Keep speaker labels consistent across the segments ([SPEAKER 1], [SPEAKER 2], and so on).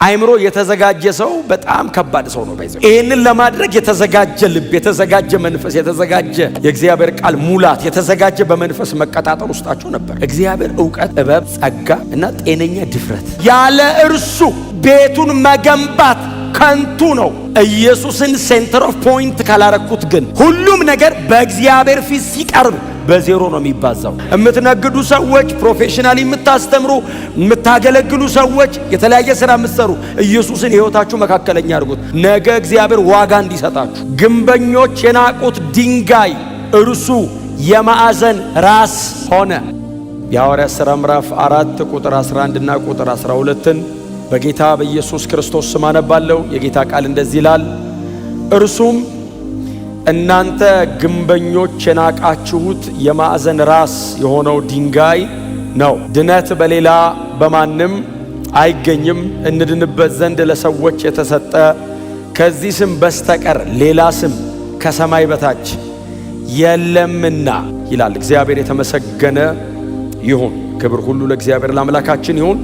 [SPEAKER 1] አይምሮ የተዘጋጀ ሰው በጣም ከባድ ሰው ነው። ባይዘው ይሄንን ለማድረግ የተዘጋጀ ልብ፣ የተዘጋጀ መንፈስ፣ የተዘጋጀ የእግዚአብሔር ቃል ሙላት፣ የተዘጋጀ በመንፈስ መቀጣጠር ውስጣቸው ነበር። እግዚአብሔር ዕውቀት፣ ጥበብ፣ ጸጋ እና ጤነኛ ድፍረት ያለ እርሱ ቤቱን መገንባት ከንቱ ነው። ኢየሱስን ሴንተር ኦፍ ፖይንት ካላረኩት ግን ሁሉም ነገር በእግዚአብሔር ፊት ሲቀርብ በዜሮ ነው የሚባዛው። የምትነግዱ ሰዎች፣ ፕሮፌሽናሊ የምታስተምሩ የምታገለግሉ ሰዎች፣ የተለያየ ስራ የምትሰሩ ኢየሱስን ሕይወታችሁ መካከለኛ አድርጉት። ነገ እግዚአብሔር ዋጋ እንዲሰጣችሁ። ግንበኞች የናቁት ድንጋይ እርሱ የማዕዘን ራስ ሆነ። የሐዋርያት ሥራ ምዕራፍ 4 ቁጥር 11 እና ቁጥር 12ን በጌታ በኢየሱስ ክርስቶስ ስም አነባለሁ። የጌታ ቃል እንደዚህ ይላል፣ እርሱም እናንተ ግንበኞች የናቃችሁት የማዕዘን ራስ የሆነው ድንጋይ ነው። ድነት በሌላ በማንም አይገኝም፣ እንድንበት ዘንድ ለሰዎች የተሰጠ ከዚህ ስም በስተቀር ሌላ ስም ከሰማይ በታች የለምና ይላል። እግዚአብሔር የተመሰገነ ይሁን። ክብር ሁሉ ለእግዚአብሔር ለአምላካችን ይሁን።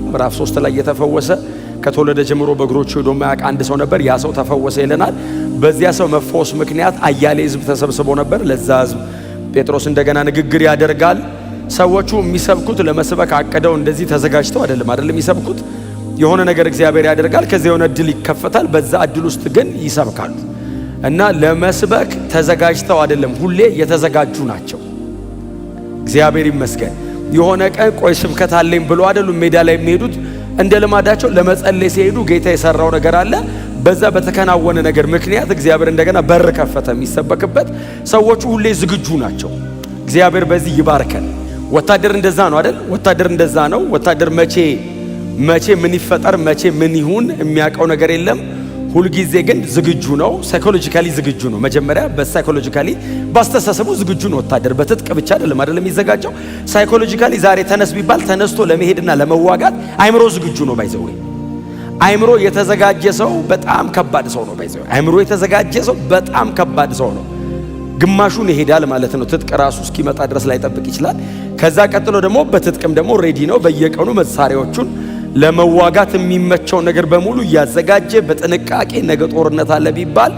[SPEAKER 1] ምዕራፍ 3 ላይ የተፈወሰ ከተወለደ ጀምሮ በእግሮቹ ሄዶ የማያውቅ አንድ ሰው ነበር። ያ ሰው ተፈወሰ ይለናል። በዚያ ሰው መፈወስ ምክንያት አያሌ ሕዝብ ተሰብስቦ ነበር። ለዛ ሕዝብ ጴጥሮስ እንደገና ንግግር ያደርጋል። ሰዎቹ የሚሰብኩት ለመስበክ አቅደው እንደዚህ ተዘጋጅተው አይደለም የሚሰብኩት። የሆነ ነገር እግዚአብሔር ያደርጋል። ከዚያ የሆነ እድል ይከፈታል። በዛ እድል ውስጥ ግን ይሰብካሉ እና ለመስበክ ተዘጋጅተው አይደለም፣ ሁሌ የተዘጋጁ ናቸው። እግዚአብሔር ይመስገን። የሆነ ቀን ቆይ ስብከት አለኝ ብሎ አይደሉም ሜዳ ላይ የሚሄዱት። እንደ ልማዳቸው ለመጸለይ ሲሄዱ ጌታ የሰራው ነገር አለ። በዛ በተከናወነ ነገር ምክንያት እግዚአብሔር እንደገና በር ከፈተ የሚሰበክበት። ሰዎቹ ሁሌ ዝግጁ ናቸው። እግዚአብሔር በዚህ ይባርከን። ወታደር እንደዛ ነው አይደል? ወታደር እንደዛ ነው። ወታደር መቼ ምን ይፈጠር መቼ ምን ይሁን የሚያውቀው ነገር የለም። ሁልጊዜ ግን ዝግጁ ነው። ሳይኮሎጂካሊ ዝግጁ ነው። መጀመሪያ በሳይኮሎጂካሊ ባስተሳሰቡ ዝግጁ ነው። ወታደር በትጥቅ ብቻ አይደለም የሚዘጋጀው። ሳይኮሎጂካሊ ዛሬ ተነስ ቢባል ተነስቶ ለመሄድና ለመዋጋት አይምሮ ዝግጁ ነው። ባይዘው አይምሮ የተዘጋጀ ሰው በጣም ከባድ ሰው ነው። ባይዘው አይምሮ የተዘጋጀ ሰው በጣም ከባድ ሰው ነው። ግማሹን ይሄዳል ማለት ነው። ትጥቅ ራሱ እስኪመጣ ድረስ ላይ ጠብቅ ይችላል። ከዛ ቀጥሎ ደግሞ በትጥቅም ደግሞ ሬዲ ነው። በየቀኑ መሳሪያዎቹን ለመዋጋት የሚመቸው ነገር በሙሉ እያዘጋጀ በጥንቃቄ ነገ ጦርነት አለ ቢባል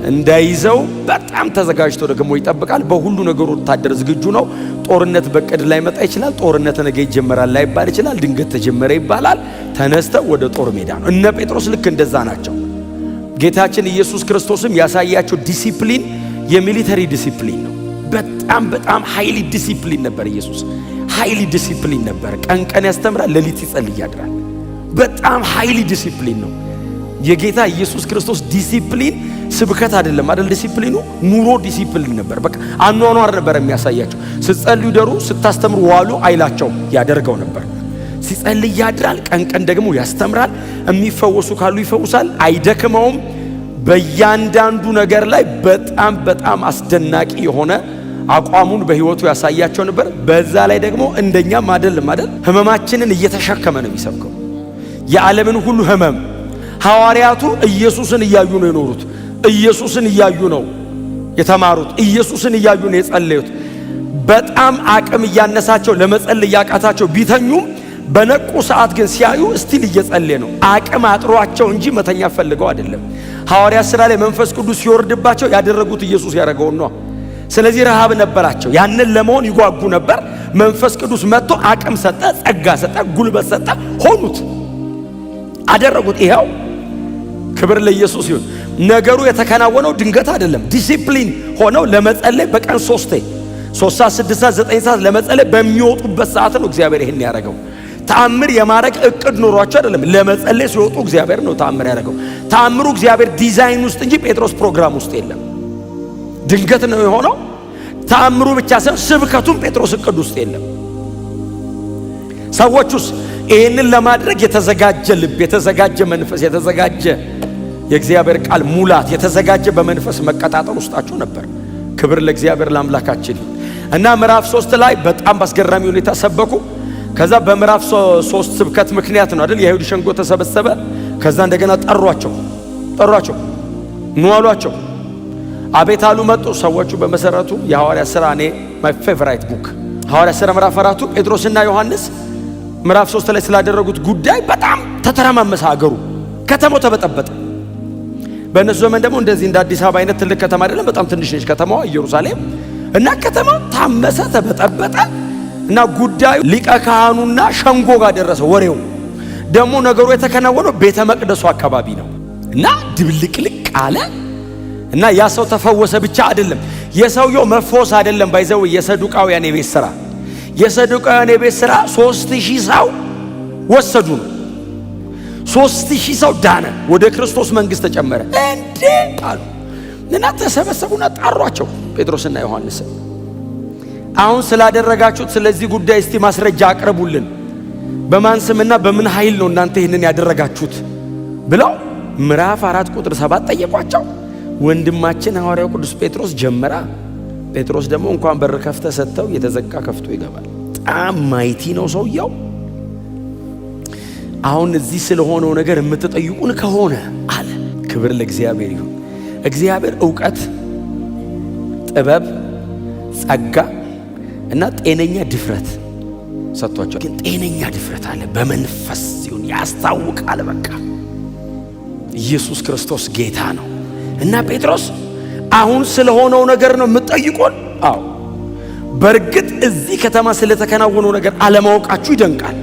[SPEAKER 1] እንዳይዘው በጣም ተዘጋጅቶ ደግሞ ይጠብቃል። በሁሉ ነገሩ ወታደር ዝግጁ ነው። ጦርነት በቅድ ላይ መጣ ይችላል። ጦርነት ነገ ይጀመራል ላይ ይባል ይችላል። ድንገት ተጀመረ ይባላል። ተነስተው ወደ ጦር ሜዳ ነው። እነ ጴጥሮስ ልክ እንደዛ ናቸው። ጌታችን ኢየሱስ ክርስቶስም ያሳያቸው ዲሲፕሊን የሚሊተሪ ዲሲፕሊን ነው። በጣም ሃይሊ ዲሲፕሊን ነበር። ኢየሱስ ሃይሊ ዲሲፕሊን ነበር። ቀን ያስተምራል፣ ሌሊት ይጸልይ ያድራል። በጣም ሃይሊ ዲሲፕሊን ነው የጌታ ኢየሱስ ክርስቶስ ዲሲፕሊን። ስብከት አይደለም ዲሲፕሊኑ ኑሮ ዲሲፕሊን ነበር። በቃ አኗኗር ነበር የሚያሳያቸው። ስትጸልዩ ደሩ፣ ስታስተምሩ ዋሉ አይላቸው፣ ያደርገው ነበር። ሲጸልይ ያድራል፣ ቀን ደግሞ ያስተምራል። የሚፈወሱ ካሉ ይፈውሳል፣ አይደክመውም። በእያንዳንዱ ነገር ላይ በጣም አስደናቂ የሆነ አቋሙን በህይወቱ ያሳያቸው ነበር። በዛ ላይ ደግሞ እንደኛም አይደለም ህመማችንን እየተሸከመ ነው የሚሰብከው። የዓለምን ሁሉ ህመም ሐዋርያቱ ኢየሱስን እያዩ ነው የኖሩት። ኢየሱስን እያዩ ነው የተማሩት። ኢየሱስን እያዩ ነው የጸለዩት። በጣም አቅም እያነሳቸው ለመጸለይ ያቃታቸው ቢተኙም በነቁ ሰዓት ግን ሲያዩ እስቲል እየጸለየ ነው። አቅም አጥሯቸው እንጂ መተኛ ፈልገው አይደለም። ሐዋርያት ሥራ ላይ መንፈስ ቅዱስ ሲወርድባቸው ያደረጉት ኢየሱስ ያደረገው ነው። ስለዚህ ረሃብ ነበራቸው። ያንን ለመሆን ይጓጉ ነበር። መንፈስ ቅዱስ መጥቶ አቅም ሰጠ፣ ጸጋ ሰጠ፣ ጉልበት ሰጠ። ሆኑት፣ አደረጉት። ይሄው ክብር ለኢየሱስ ይሁን። ነገሩ የተከናወነው ድንገት አይደለም። ዲሲፕሊን ሆነው ለመጸለይ በቀን 3 ሰዓት 6 ሰዓት 9 ሰዓት ለመጸለይ በሚወጡበት ሰዓት ነው እግዚአብሔር ይሄን ያደረገው። ተአምር የማድረግ እቅድ ኖሯቸው አይደለም። ለመጸለይ ሲወጡ እግዚአብሔር ነው ተአምር ያደረገው። ተአምሩ እግዚአብሔር ዲዛይን ውስጥ እንጂ ጴጥሮስ ፕሮግራም ውስጥ የለም። ድንገት ነው የሆነው። ተአምሩ ብቻ ሳይሆን ስብከቱም ጴጥሮስ እቅድ ውስጥ የለም። ሰዎቹስ ይህንን ለማድረግ የተዘጋጀ ልብ፣ የተዘጋጀ መንፈስ፣ የተዘጋጀ የእግዚአብሔር ቃል ሙላት፣ የተዘጋጀ በመንፈስ መቀጣጠር ውስጣቸው ነበር። ክብር ለእግዚአብሔር ለአምላካችን እና ምዕራፍ 3 ላይ በጣም በአስገራሚ ሁኔታ ሰበኩ። ከዛ በምዕራፍ 3 ስብከት ምክንያት ነው አይደል የይሁዳ ሸንጎ ተሰበሰበ። ከዛ እንደገና ጠሯቸው ኑ አሏቸው። አቤት አሉ፣ መጡ። ሰዎቹ በመሰረቱ የሐዋርያት ሥራ ማይ ፌቨራይት ቡክ ሐዋርያት ሥራ ምዕራፍ 4 ጴጥሮስና ዮሐንስ ምዕራፍ 3 ላይ ስላደረጉት ጉዳይ በጣም ተተረማመሰ ሀገሩ። ከተማው ተበጠበጠ። በእነሱ ዘመን ደግሞ እንደዚህ እንደ አዲስ አበባ አይነት ትልቅ ከተማ አይደለም፣ በጣም ትንሽ ነች ከተማዋ ኢየሩሳሌም። እና ከተማው ታመሰ፣ ተበጠበጠ። እና ጉዳዩ ሊቀ ካህኑና ሸንጎ ጋር ደረሰ። ወሬው ደግሞ ነገሩ የተከናወነው ቤተ መቅደሱ አካባቢ ነው። እና ድብልቅልቅ አለ። እና ያ ሰው ተፈወሰ ብቻ አይደለም፣ የሰውየው መፈወስ አይደለም ባይዘው የሰዱቃውያን የቤት ሥራ። የሰዱቃውያን የቤት ሥራ 3000 ሰው ወሰዱ ነው። 3000 ሰው ዳነ፣ ወደ ክርስቶስ መንግሥት ተጨመረ። እንዴ አሉ እና ተሰበሰቡና ጣሯቸው ጴጥሮስና ዮሐንስ። አሁን ስላደረጋችሁት ስለዚህ ጉዳይ እስቲ ማስረጃ አቅርቡልን፣ በማን ስምና በምን ኃይል ነው እናንተ ይህንን ያደረጋችሁት ብለው ምዕራፍ 4 ቁጥር 7 ጠየቋቸው። ወንድማችን ሐዋርያው ቅዱስ ጴጥሮስ ጀመራ። ጴጥሮስ ደግሞ እንኳን በር ከፍተ ሰጥተው የተዘጋ ከፍቶ ይገባል። በጣም ማይቲ ነው ሰውየው። አሁን እዚህ ስለሆነው ነገር የምትጠይቁን ከሆነ አለ። ክብር ለእግዚአብሔር ይሁን። እግዚአብሔር ዕውቀት፣ ጥበብ፣ ጸጋ እና ጤነኛ ድፍረት ሰጥቷቸው፣ ግን ጤነኛ ድፍረት አለ በመንፈስ ሲሆን ያስታውቃል። በቃ ኢየሱስ ክርስቶስ ጌታ ነው። እና ጴጥሮስ አሁን ስለሆነው ነገር ነው የምትጠይቁን? አዎ በእርግጥ እዚህ ከተማ ስለተከናወነው ነገር አለማወቃችሁ ይደንቃል፣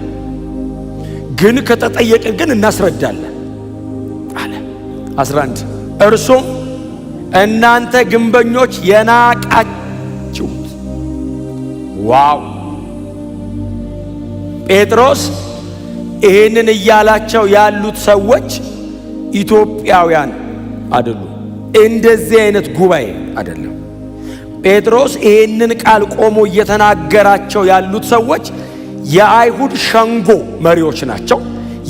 [SPEAKER 1] ግን ከተጠየቅን ግን እናስረዳለን አለ። 11 እርሱም እናንተ ግንበኞች የናቃችሁት። ዋው! ጴጥሮስ ይህንን እያላቸው ያሉት ሰዎች ኢትዮጵያውያን አይደሉም። እንደዚህ አይነት ጉባኤ አይደለም። ጴጥሮስ ይህንን ቃል ቆሞ እየተናገራቸው ያሉት ሰዎች የአይሁድ ሸንጎ መሪዎች ናቸው።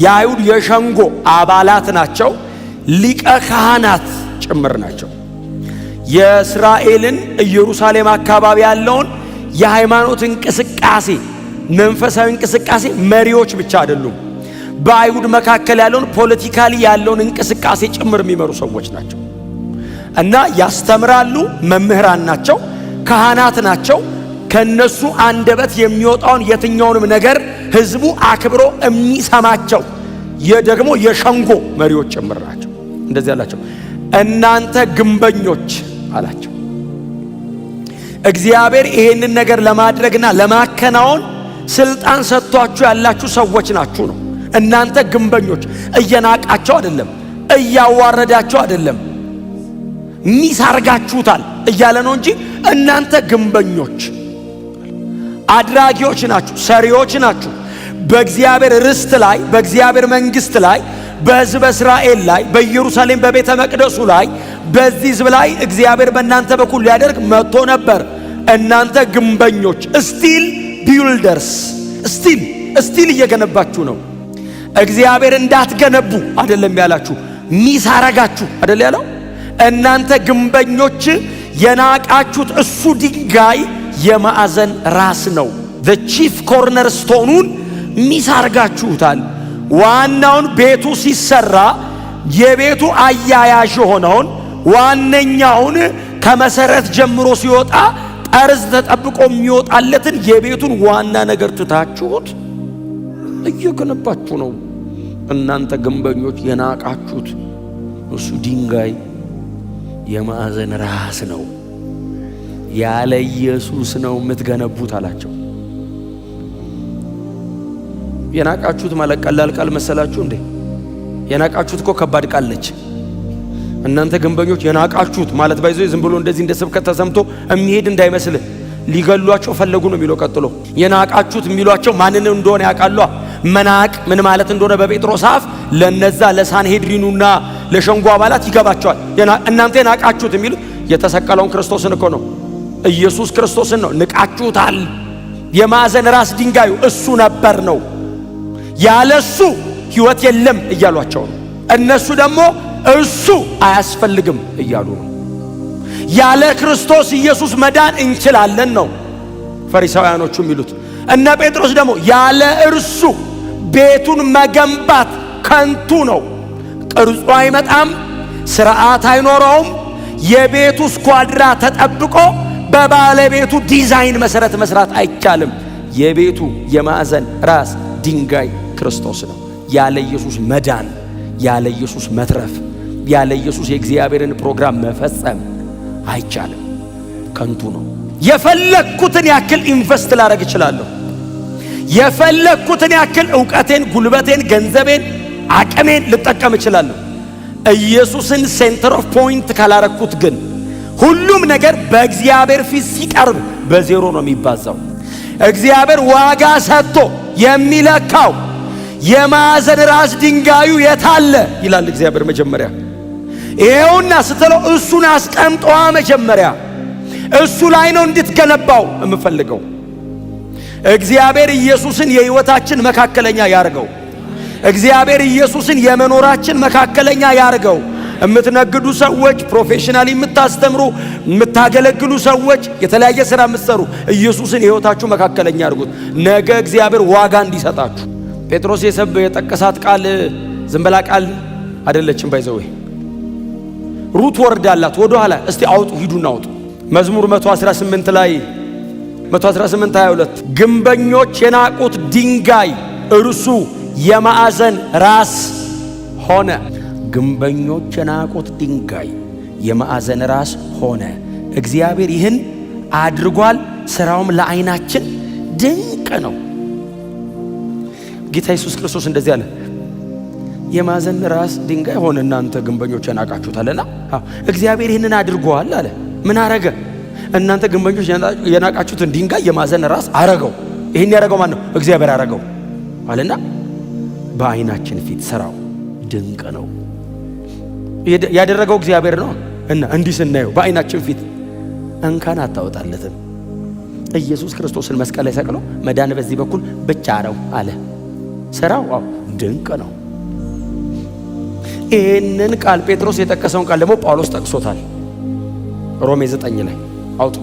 [SPEAKER 1] የአይሁድ የሸንጎ አባላት ናቸው። ሊቀ ካህናት ጭምር ናቸው። የእስራኤልን ኢየሩሳሌም አካባቢ ያለውን የሃይማኖት እንቅስቃሴ፣ መንፈሳዊ እንቅስቃሴ መሪዎች ብቻ አይደሉም። በአይሁድ መካከል ያለውን ፖለቲካሊ ያለውን እንቅስቃሴ ጭምር የሚመሩ ሰዎች ናቸው። እና ያስተምራሉ። መምህራን ናቸው፣ ካህናት ናቸው። ከነሱ አንደበት የሚወጣውን የትኛውንም ነገር ህዝቡ አክብሮ የሚሰማቸው ደግሞ የሸንጎ መሪዎች ጭምር ናቸው። እንደዚህ አላቸው፣ እናንተ ግንበኞች አላቸው። እግዚአብሔር ይሄንን ነገር ለማድረግና ለማከናወን ስልጣን ሰጥቷችሁ ያላችሁ ሰዎች ናችሁ ነው። እናንተ ግንበኞች፣ እየናቃቸው አይደለም፣ እያዋረዳቸው አይደለም፣ ሚስ አርጋችሁታል እያለ ነው እንጂ እናንተ ግንበኞች አድራጊዎች ናችሁ፣ ሰሪዎች ናችሁ። በእግዚአብሔር ርስት ላይ፣ በእግዚአብሔር መንግሥት ላይ፣ በሕዝበ እስራኤል ላይ፣ በኢየሩሳሌም በቤተ መቅደሱ ላይ፣ በዚህ ሕዝብ ላይ እግዚአብሔር በእናንተ በኩል ሊያደርግ መጥቶ ነበር። እናንተ ግንበኞች፣ ስቲል ቢልደርስ፣ ስቲል እየገነባችሁ ነው። እግዚአብሔር እንዳትገነቡ አይደለም ያላችሁ፣ ሚስ አረጋችሁ አይደል ያለው። እናንተ ግንበኞች የናቃችሁት እሱ ድንጋይ የማዕዘን ራስ ነው። the chief cornerstone ሚስ አርጋችሁታል። ዋናውን ቤቱ ሲሰራ የቤቱ አያያዥ ሆነውን ዋነኛውን ከመሰረት ጀምሮ ሲወጣ ጠርዝ ተጠብቆ የሚወጣለትን የቤቱን ዋና ነገር ትታችሁት እየገነባችሁ ነው። እናንተ ግንበኞች የናቃችሁት እሱ ድንጋይ የማዕዘን ራስ ነው። ያለ ኢየሱስ ነው የምትገነቡት አላቸው። የናቃችሁት ማለት ቀላል ቃል መሰላችሁ እንዴ? የናቃችሁት እኮ ከባድ ቃል ነች። እናንተ ግንበኞች የናቃችሁት ማለት ባይዞ ዝም ብሎ እንደዚህ እንደ ስብከት ተሰምቶ የሚሄድ እንዳይመስልህ። ሊገሏቸው ፈለጉ ነው የሚለው ቀጥሎ። የናቃችሁት የሚሏቸው ማንን እንደሆነ ያውቃሉ። መናቅ ምን ማለት እንደሆነ በጴጥሮስ አፍ ለነዛ ለሳንሄድሪኑና ለሸንጎ አባላት ይገባቸዋል። እናንተ የናቃችሁት የሚሉት የተሰቀለውን ክርስቶስን እኮ ነው። ኢየሱስ ክርስቶስን ነው ንቃችሁታል። የማዕዘን ራስ ድንጋዩ እሱ ነበር ነው። ያለሱ ሕይወት የለም እያሏቸው ነው። እነሱ ደግሞ እሱ አያስፈልግም እያሉ ነው። ያለ ክርስቶስ ኢየሱስ መዳን እንችላለን ነው ፈሪሳውያኖቹ የሚሉት። እነ ጴጥሮስ ደግሞ ያለ እርሱ ቤቱን መገንባት ከንቱ ነው፣ ቅርጹ አይመጣም፣ ስርዓት አይኖረውም፣ የቤቱ ስኳድራ ተጠብቆ በባለቤቱ ዲዛይን መሰረት መስራት አይቻልም። የቤቱ የማዕዘን ራስ ድንጋይ ክርስቶስ ነው። ያለ ኢየሱስ መዳን፣ ያለ ኢየሱስ መትረፍ፣ ያለ ኢየሱስ የእግዚአብሔርን ፕሮግራም መፈጸም አይቻልም። ከንቱ ነው። የፈለኩትን ያክል ኢንቨስት ላደርግ እችላለሁ። የፈለኩትን ያክል ዕውቀቴን፣ ጉልበቴን፣ ገንዘቤን፣ አቅሜን ልጠቀም እችላለሁ። ኢየሱስን ሴንተር ኦፍ ፖይንት ካላረኩት ግን ሁሉም ነገር በእግዚአብሔር ፊት ሲቀርብ በዜሮ ነው የሚባዛው። እግዚአብሔር ዋጋ ሰጥቶ የሚለካው የማዕዘን ራስ ድንጋዩ የታለ ይላል እግዚአብሔር። መጀመሪያ ይሄውና ስትለው እሱን አስቀምጧ። መጀመሪያ እሱ ላይ ነው እንድትገነባው የምፈልገው። እግዚአብሔር ኢየሱስን የሕይወታችን መካከለኛ ያርገው። እግዚአብሔር ኢየሱስን የመኖራችን መካከለኛ ያርገው። የምትነግዱ ሰዎች፣ ፕሮፌሽናሊ የምታስተምሩ፣ የምታገለግሉ ሰዎች፣ የተለያየ ሥራ የምትሰሩ ኢየሱስን የሕይወታችሁ መካከለኛ ያርጉት። ነገ እግዚአብሔር ዋጋ እንዲሰጣችሁ። ጴጥሮስ የጠቀሳት ቃል ዝም ብላ ቃል አይደለችም። ባይዘው ሩት ወርዳላት ወደ ኋላ እስቲ አውጡ፣ ሂዱና አውጡ። መዝሙር 118 ላይ 118:22 ግንበኞች የናቁት ድንጋይ እርሱ የማዕዘን ራስ ሆነ። ግንበኞች የናቁት ድንጋይ የማዕዘን ራስ ሆነ። እግዚአብሔር ይህን አድርጓል፣ ሥራውም ለዓይናችን ድንቅ ነው። ጌታ ኢየሱስ ክርስቶስ እንደዚህ አለ፣ የማዕዘን ራስ ድንጋይ ሆነ እናንተ ግንበኞች የናቃችሁታልና። እግዚአብሔር ይህንን አድርጓል አለ። ምን አረገ? እናንተ ግንበኞች የናቃችሁትን ድንጋይ የማዕዘን ራስ አረገው። ይህን ያረገው ማን ነው? እግዚአብሔር አረገው አለና በዓይናችን ፊት ሥራው ድንቅ ነው። ያደረገው እግዚአብሔር ነው እና እንዲህ ስናየው በዓይናችን ፊት እንከን አታወጣለትም። ኢየሱስ ክርስቶስን መስቀል ላይ ሰቅሎ መዳን በዚህ በኩል ብቻ ነው አለ። ሥራው ድንቅ ነው። ይህንን ቃል ጴጥሮስ የጠቀሰውን ቃል ደግሞ ጳውሎስ ጠቅሶታል። ሮሜ 9 ላይ አውጡ።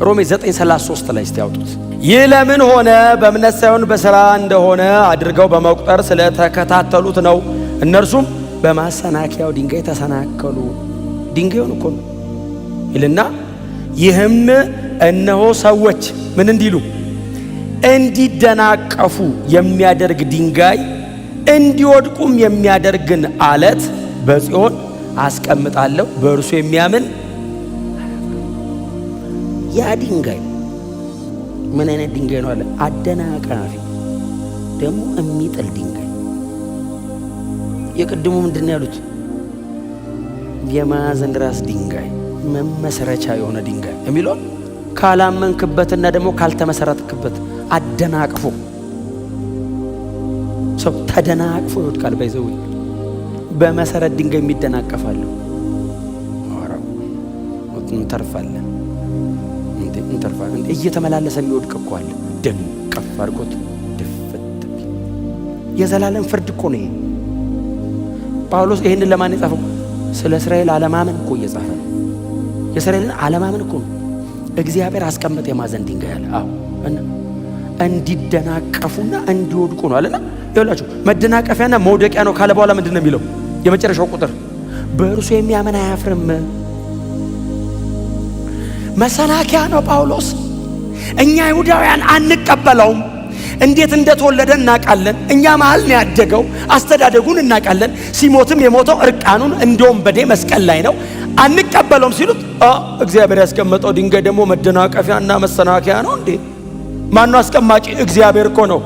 [SPEAKER 1] ሮሜ 9:33 ላይ እስቲ አውጡት። ይህ ለምን ሆነ? በእምነት ሳይሆን በሥራ እንደሆነ አድርገው በመቁጠር ስለተከታተሉት ነው። እነርሱም በማሰናከያው ድንጋይ ተሰናከሉ። ድንጋዩን እኮ ነው ይልና ይህም እነሆ ሰዎች ምን እንዲሉ እንዲደናቀፉ የሚያደርግ ድንጋይ እንዲወድቁም የሚያደርግን አለት በጽዮን አስቀምጣለሁ፣ በእርሱ የሚያምን ያ ድንጋይ ምን አይነት ድንጋይ ነው አለ? አደናቃፊ ደግሞ የሚጥል ድንጋይ። የቅድሙ ምንድን ነው ያሉት? የማዕዘን ራስ ድንጋይ፣ መመስረቻ የሆነ ድንጋይ የሚለው ካላመንክበትና ደግሞ ካልተመሰረትክበት አደናቅፎ ሰው ተደናቅፎ ይወድቃል። ባይዘው በመሰረት ድንጋይ የሚደናቀፋሉ። አራው እንተርፋለን እየተመላለሰ የሚወድቅ እኮ አለ። ደንቀፍ አድርጎት ድፍት የዘላለም ፍርድ እኮ ነው። ጳውሎስ ይህንን ለማን የጻፈው? ስለ እስራኤል አለማመን እኮ እየጻፈ ነው። የእስራኤልን አለማመን እኮ ነው እግዚአብሔር አስቀመጠ የማዕዘን ድንጋይ አለ። አዎ እና እንዲደናቀፉና እንዲወድቁ ነው አለና ይኸውላችሁ መደናቀፊያና መውደቂያ ነው ካለ በኋላ ምንድን ነው የሚለው? የመጨረሻው ቁጥር በእርሱ የሚያምን አያፍርም። መሰናከያ ነው ጳውሎስ። እኛ አይሁዳውያን አንቀበለውም። እንዴት እንደተወለደ እናውቃለን። እኛ መሃል ነው ያደገው። አስተዳደጉን እናውቃለን። ሲሞትም የሞተው እርቃኑን እንደውም በዴ መስቀል ላይ ነው። አንቀበለውም ሲሉት እግዚአብሔር ያስቀመጠው ድንጋይ ደግሞ መደናቀፊያና መሰናከያ ነው እንዴ? ማነው አስቀማጭ? እግዚአብሔር እኮ ነው።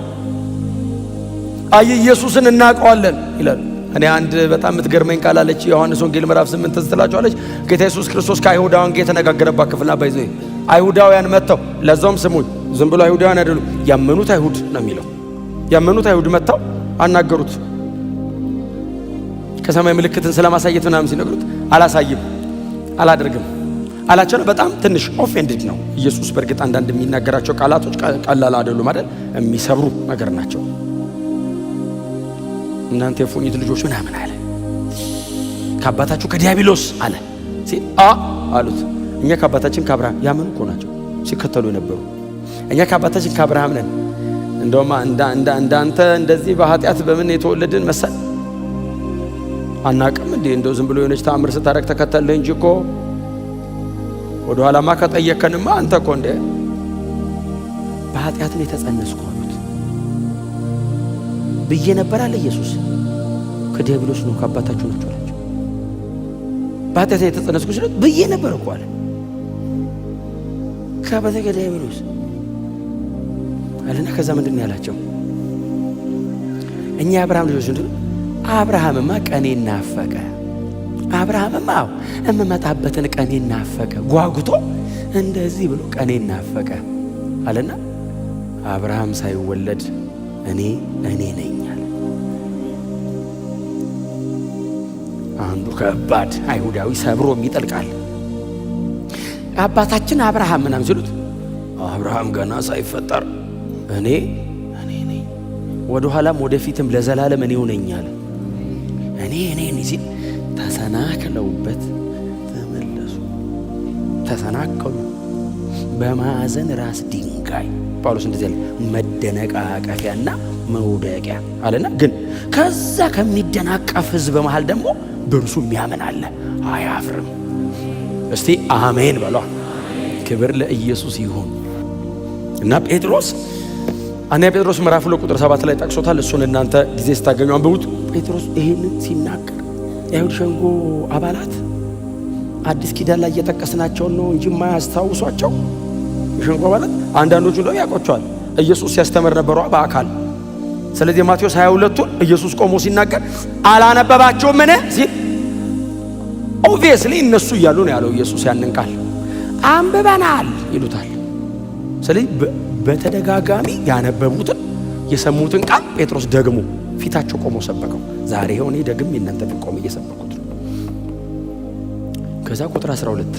[SPEAKER 1] አይ ኢየሱስን እናውቀዋለን ይላል። እኔ አንድ በጣም የምትገርመኝ ቃል አለች። ዮሐንስ ወንጌል ምዕራፍ 8 ትዝላችኋለች። ጌታ ኢየሱስ ክርስቶስ ከአይሁዳውያን ጋር የተነጋገረባት ክፍልና ባይዘ አይሁዳውያን መጥተው ለዛውም ስሙኝ ዝም ብሎ አይሁዳውያን አይደሉም፣ ያመኑት አይሁድ ነው የሚለው። ያመኑት አይሁድ መጥተው አናገሩት። ከሰማይ ምልክትን ስለማሳየት ምናምን ሲነግሩት አላሳይም አላደርግም አላቸው። በጣም ትንሽ ኦፌንድድ ነው ኢየሱስ። በእርግጥ አንዳንድ የሚናገራቸው ቃላቶች ቀላል አይደሉም አይደል? የሚሰብሩ ነገር ናቸው። እናንተ የፉኝት ልጆች ምናምን አለ። ከአባታችሁ ከዲያብሎስ አለ ሲል አሉት። እኛ ከአባታችን ከአብርሃም ያመኑ እኮ ናቸው ሲከተሉ የነበሩ። እኛ ከአባታችን ከአብርሃም ነን። እንደውም እንዳንተ እንደዚህ በኃጢአት በምን የተወለድን መሰል አናቅም እንዴ? እንደው ዝም ብሎ የሆነች ተአምር ስታረግ ተከተልህ እንጂ እኮ ወደ ኋላማ ከጠየከንማ አንተ እኮ እንደ በኃጢአት ነው የተጸነስኩ አሉት። ብዬ ነበር አለ ኢየሱስ። ከዲያብሎስ ነው ከአባታችሁ ናቸው አላቸው። በኃጢአት የተጸነስኩ ሲሉት ብዬ ነበር እኮ አለ። ከአባቴ ከዲያብሎስ አለና ከዛ ምንድን ነው ያላቸው? እኛ አብርሃም ልጆች እንዴ? አብርሃምማ ቀኔን ናፈቀ። አብርሃምማ እምመጣበትን ቀኔን ናፈቀ። ጓጉቶ እንደዚህ ብሎ ቀኔን ናፈቀ አለና አብርሃም ሳይወለድ እኔ ነኝ አለ። አንዱ ከባድ አይሁዳዊ ሰብሮ የሚጠልቃል። አባታችን አብርሃም ምናምን ሲሉት አብርሃም ገና ሳይፈጠር እኔ ነኝ፣ ወደ ኋላም ወደፊትም ለዘላለም እኔው ነኝ አለ። እኔ ሲል ተሰናክለውበት ተመለሱ። ተሰናከሉ በማዕዘን ራስ ድንጋይ። ጳውሎስ እንደዚህ ያለ መደነቃቀፊያና መውደቂያ አለና፣ ግን ከዛ ከሚደናቀፍ ሕዝብ መሃል ደግሞ በእርሱ የሚያምን አለ፣ አያፍርም። እስቲ አሜን በሏ። ክብር ለኢየሱስ ይሁን። እና ጴጥሮስ አንደኛ ጴጥሮስ ምዕራፍ 2 ቁጥር 7 ላይ ጠቅሶታል። እሱን እናንተ ጊዜ ስታገኙ አንብቡት። ጴጥሮስ ይሄንን ሲናገር የአይሁድ ሸንጎ አባላት አዲስ ኪዳን ላይ እየጠቀስናቸውን ነው እንጂ የማያስታውሷቸው የሸንጎ አባላት አንዳንዶቹ እንደው ያውቋቸዋል። ኢየሱስ ሲያስተምር ነበረዋ በአካል። ስለዚህ ማቴዎስ 22ቱን ኢየሱስ ቆሞ ሲናገር አላነበባቸውም ምን ሲል ኦብቪየስሊ እነሱ እያሉ ነው ያለው ኢየሱስ። ያንን ቃል አንብበናል ይሉታል። ስለዚህ በተደጋጋሚ ያነበቡትን የሰሙትን ቃል ጴጥሮስ ደግሞ ፊታቸው ቆሞ ሰበከው። ዛሬ ሆኔ ደግም እናንተ ፊት ቆሞ እየሰበኩት ነው። ከዛ ቁጥር 12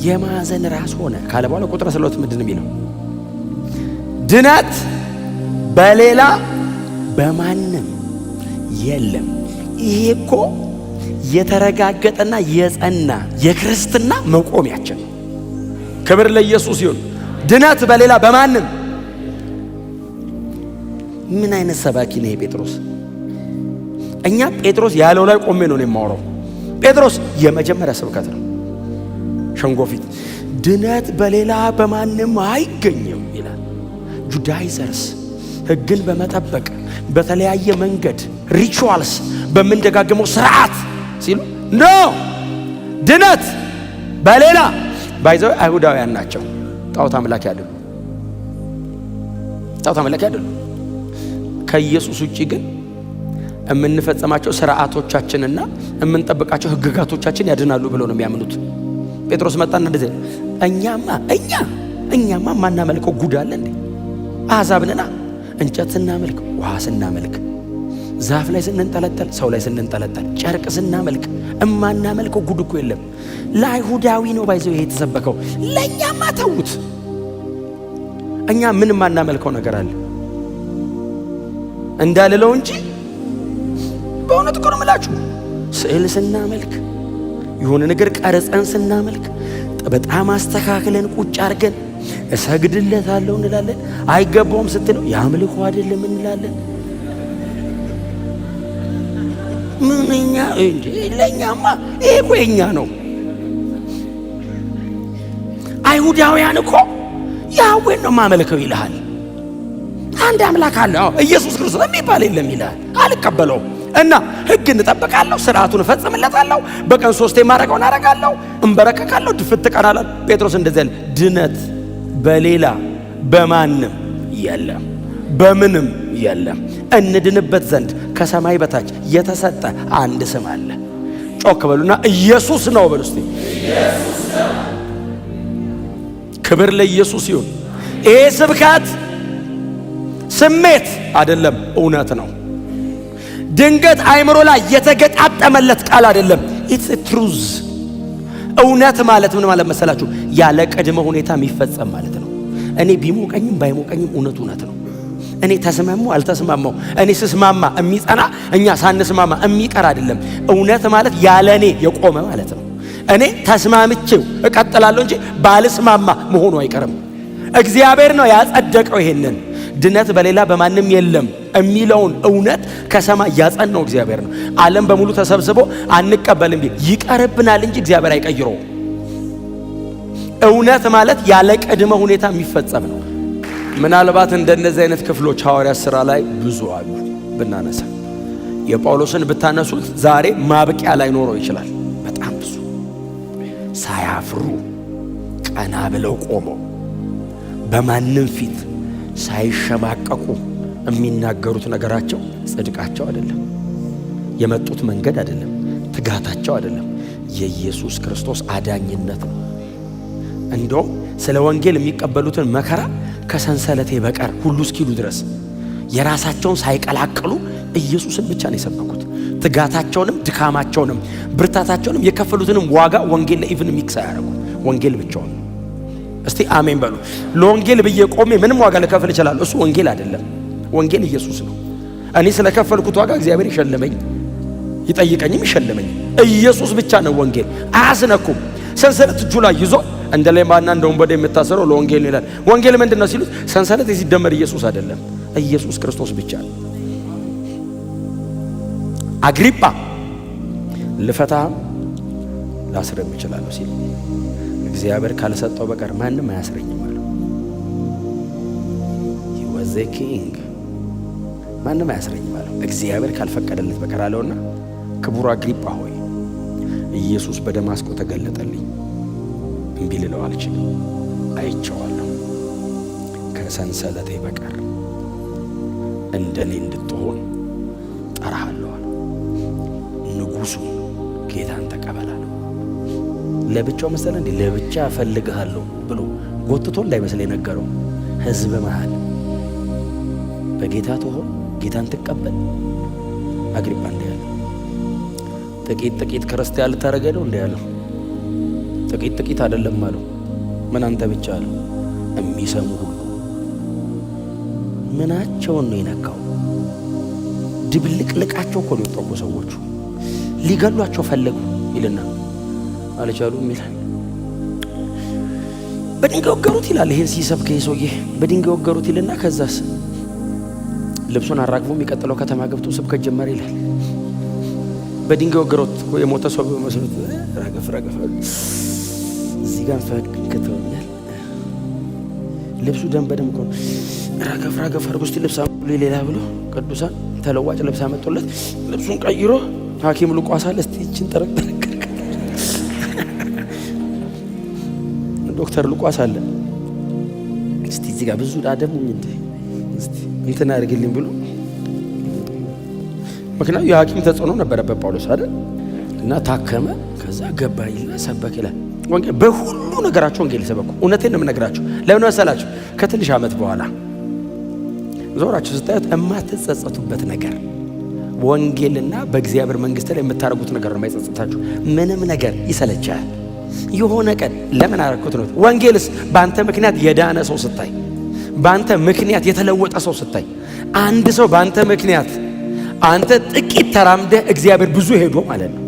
[SPEAKER 1] የማዕዘን ራስ ሆነ ካለ በኋላ ቁጥር 12 ምንድን ነው የሚለው? ድነት በሌላ በማንም የለም። ይሄ እኮ የተረጋገጠና የጸና የክርስትና መቆሚያችን። ክብር ለኢየሱስ ይሁን። ድነት በሌላ በማንም። ምን አይነት ሰባኪ ነው ጴጥሮስ? እኛ ጴጥሮስ ያለው ላይ ቆሜ ነው የማወራው። ጴጥሮስ የመጀመሪያ ስብከት ነው ሸንጎ ፊት ድነት በሌላ በማንም አይገኝም ይላል። ጁዳይዘርስ ሕግን በመጠበቅ በተለያየ መንገድ ሪቹዋልስ በምንደጋግመው ስርዓት ሲሉ ኖ ድነት በሌላ ባይዘው አይሁዳውያን ናቸው። ጣዖት አምላኪ አይደሉም። ጣዖት አምላኪ አይደሉም። ከኢየሱስ ውጪ ግን የምንፈጸማቸው ስርዓቶቻችንና የምንጠብቃቸው ሕግጋቶቻችን ያድናሉ ብለው ነው የሚያምኑት። ጴጥሮስ መጣና እንደዚህ እኛማ ማናመልከው ጉድ አለ እንዴ? አሕዛብ ነና። እንጨት ስናመልክ፣ ውሃ ስናመልክ፣ ዛፍ ላይ ስንንጠለጠል፣ ሰው ላይ ስንንጠለጠል፣ ጨርቅ ስናመልክ እማናመልከው ጉድ እኮ የለም። ለአይሁዳዊ ነው ባይዘው ይሄ የተሰበከው። ለእኛማ ተዉት። እኛ ምን ማናመልከው ነገር አለ እንዳልለው እንጂ በእውነት እኮ ነው የምላችሁ። ስዕል ስናመልክ፣ የሆነ ነገር ቀርጸን ስናመልክ በጣም አስተካክለን ቁጭ አድርገን እሰግድለታለሁ እንላለን። አይገባውም ስትለው ያምልኮ አይደለም እንላለን። ምንኛ እንዴ? ለኛማ ይሄ እኮ የኛ ነው። አይሁዳውያን እኮ ያዌን ነው ማመልከው ይልሃል። አንድ አምላክ አለ ኢየሱስ ክርስቶስ የሚባል የለም ይልሃል። አልቀበለውም እና ሕግ እንጠብቃለሁ፣ ስርዓቱን እፈጽምለታለሁ፣ በቀን 3 የማረገውን አረጋለሁ፣ እንበረከካለሁ፣ ድፍት ቀናላል። ጴጥሮስ እንደዚህ ያለ ድነት በሌላ በማንም የለም በምንም የለም። እንድንበት ዘንድ ከሰማይ በታች የተሰጠ አንድ ስም አለ። ጮክ በሉና ኢየሱስ ነው በሉ እስቲ። ኢየሱስ ነው። ክብር ለኢየሱስ ይሁን። ይሄ ስብከት ስሜት አይደለም፣ እውነት ነው። ድንገት አይምሮ ላይ የተገጣጠመለት ቃል አይደለም። ኢትስ ትሩዝ። እውነት ማለት ምን ማለት መሰላችሁ? ያለ ቅድመ ሁኔታ የሚፈጸም ማለት ነው። እኔ ቢሞቀኝም ባይሞቀኝም እውነት ነው። እኔ ተስማማው አልተስማማው፣ እኔ ስስማማ የሚጸና እኛ ሳንስማማ የሚቀር አይደለም። እውነት ማለት ያለ እኔ የቆመ ማለት ነው። እኔ ተስማምቼው እቀጥላለሁ እንጂ ባልስማማ መሆኑ አይቀርም። እግዚአብሔር ነው ያጸደቀው ይሄንን ድነት በሌላ በማንም የለም የሚለውን እውነት ከሰማይ ያጸናው እግዚአብሔር ነው። ዓለም በሙሉ ተሰብስቦ አንቀበልም ቢል ይቀርብናል እንጂ እግዚአብሔር አይቀይረው። እውነት ማለት ያለ ቅድመ ሁኔታ የሚፈጸም ነው። ምናልባት እንደነዚህ አይነት ክፍሎች ሐዋርያት ሥራ ላይ ብዙ አሉ ብናነሳ። የጳውሎስን ብታነሱት ዛሬ ማብቂያ ላይ ኖሮ ይችላል። በጣም ብዙ ሳያፍሩ ቀና ብለው ቆመው በማንም ፊት ሳይሸማቀቁ የሚናገሩት ነገራቸው ጽድቃቸው አይደለም፣ የመጡት መንገድ አይደለም፣ ትጋታቸው አይደለም፣ የኢየሱስ ክርስቶስ አዳኝነት ነው። እንደውም ስለ ወንጌል የሚቀበሉትን መከራ ከሰንሰለቴ በቀር ሁሉ እስኪሉ ድረስ የራሳቸውን ሳይቀላቅሉ ኢየሱስን ብቻ ነው የሰበኩት። ትጋታቸውንም ድካማቸውንም ብርታታቸውንም የከፈሉትንም ዋጋ ወንጌል ላይ ኢቭን ሚክስ አያደርጉ። ወንጌል ብቻውን። እስቲ አሜን በሉ። ለወንጌል ብዬ ቆሜ ምንም ዋጋ ልከፍል እችላለሁ። እሱ ወንጌል አይደለም። ወንጌል ኢየሱስ ነው። እኔ ስለከፈልኩት ዋጋ እግዚአብሔር ይሸልመኝ፣ ይጠይቀኝም ይሸልመኝ። ኢየሱስ ብቻ ነው ወንጌል። አያስነኩም። ሰንሰለት እጁ ላይ ይዞ እንደ ሌባና እንደ ወንበዴ የምታሰረው ለወንጌል ነው ይላል። ወንጌል ምንድን ነው ሲሉት ሰንሰለት ሲደመር ኢየሱስ አይደለም፣ ኢየሱስ ክርስቶስ ብቻ ነው። አግሪጳ ልፈታህም ላስረም እችላለሁ ሲል እግዚአብሔር ካልሰጠው በቀር ማንም አያስረኝም አለ። he was a king ማንም አያስረኝም አለ እግዚአብሔር ካልፈቀደለት በቀር አለውና፣ ክቡር አግሪጳ ሆይ ኢየሱስ በደማስቆ ተገለጠልኝ፣ እምቢ ልለው አልችልም፣ አይቼዋለሁ። ከሰንሰለቴ በቀር እንደኔ እንድትሆን ጠራሃለሁ አለ። ንጉሡ ጌታን ተቀበላል። ለብቻው መሰለ እንዴ? ለብቻ እፈልግሃለሁ ብሎ ጎትቶ እንዳይመስል የነገረው ሕዝብ መሃል በጌታ ትሆን ጌታን ትቀበል። አግሪጳ እንደ ያለ ጥቂት ክርስቲያን ልታረገ ነው እንደ ያለው ጥቂት አይደለም አለው። ምን አንተ ብቻ አለው። የሚሰሙ ሁሉ ምናቸውን ነው የነካው? ድብልቅልቃቸው እኮ ነው የወጣው። ሰዎቹ ሊገሏቸው ፈለጉ ይልና አልቻሉም ይላል። በድንጋይ ወገሩት ይላል። ይሄን ሲሰብክ ሰውዬ በድንጋይ ወገሩት ይልና ከዛስ ልብሱን አራግፎ የሚቀጥለው ከተማ ገብቶ ስብከት ጀመረ ይላል። በድንጋይ ወገሩት የሞተ ሰው በመስሎት ረገፍ እዚህ ጋር ፈክተውኛል። ልብሱ ደም በደም እኮ ረገፍ አድርጎ እስቲ ልብስ አምጡ ሌላ ብሎ ቅዱሳን ተለዋጭ ልብስ አመጡለት። ልብሱን ቀይሮ ሐኪም ሉቃስ አለ እስቲ እቺን ጠረቅ ዶክተር ሉቃስ አለ እስቲ እዚህ ጋር ብዙ ዳደሙኝ እንዴ እስቲ እንትን አድርግልኝ ብሎ ምክንያቱም የሐኪም ተጽዕኖ ነበረበት ጳውሎስ አይደል? እና ታከመ። ከዛ ገባ ይልና ሰበከ ይላል። ወንጌል በሁሉ ነገራቸው ወንጌል ሰበኩ። እውነቴን ነው የምነግራችሁ። ለምን መሰላችሁ? ከትንሽ ዓመት በኋላ ዞራችሁ ስታዩት የማትጸጸቱበት ነገር ወንጌልና በእግዚአብሔር መንግስት ላይ የምታደርጉት ነገር ነው የማይጸጸታችሁ። ምንም ነገር ይሰለቻል። የሆነ ቀን ለምን አደረኩት ነው። ወንጌልስ በአንተ ምክንያት የዳነ ሰው ስታይ፣ በአንተ ምክንያት የተለወጠ ሰው ስታይ፣ አንድ ሰው በአንተ ምክንያት አንተ ጥቂት ተራምደህ እግዚአብሔር ብዙ ሄዶ ማለት ነው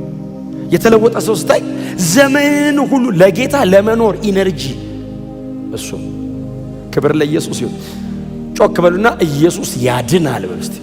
[SPEAKER 1] የተለወጠ ሰው ስታይ፣ ዘመን ሁሉ ለጌታ ለመኖር ኢነርጂ እሱ። ክብር ለኢየሱስ ይሁን። ጮክ በሉና ኢየሱስ ያድናል በሉ እስቲ።